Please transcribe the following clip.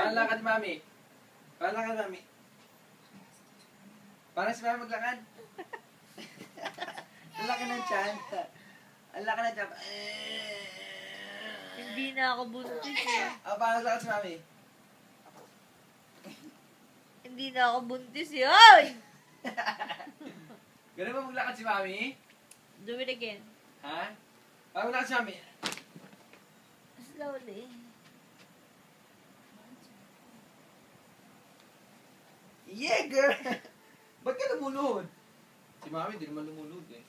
Paano lakad, mami? Paano lakad, mami? Paano si mami maglakad? Ang laki ng tiyan. Ang laki ng tiyan. Hindi na ako buntis eh. Paano lakad si mami? Hindi na ako buntis eh. Ay! Ganun ba maglakad si mami? Do it again. Ha? Paano maglakad si mami? Slowly. Yeah, girl! Ba't ka lumulod? Si mami, hindi naman lumulod eh.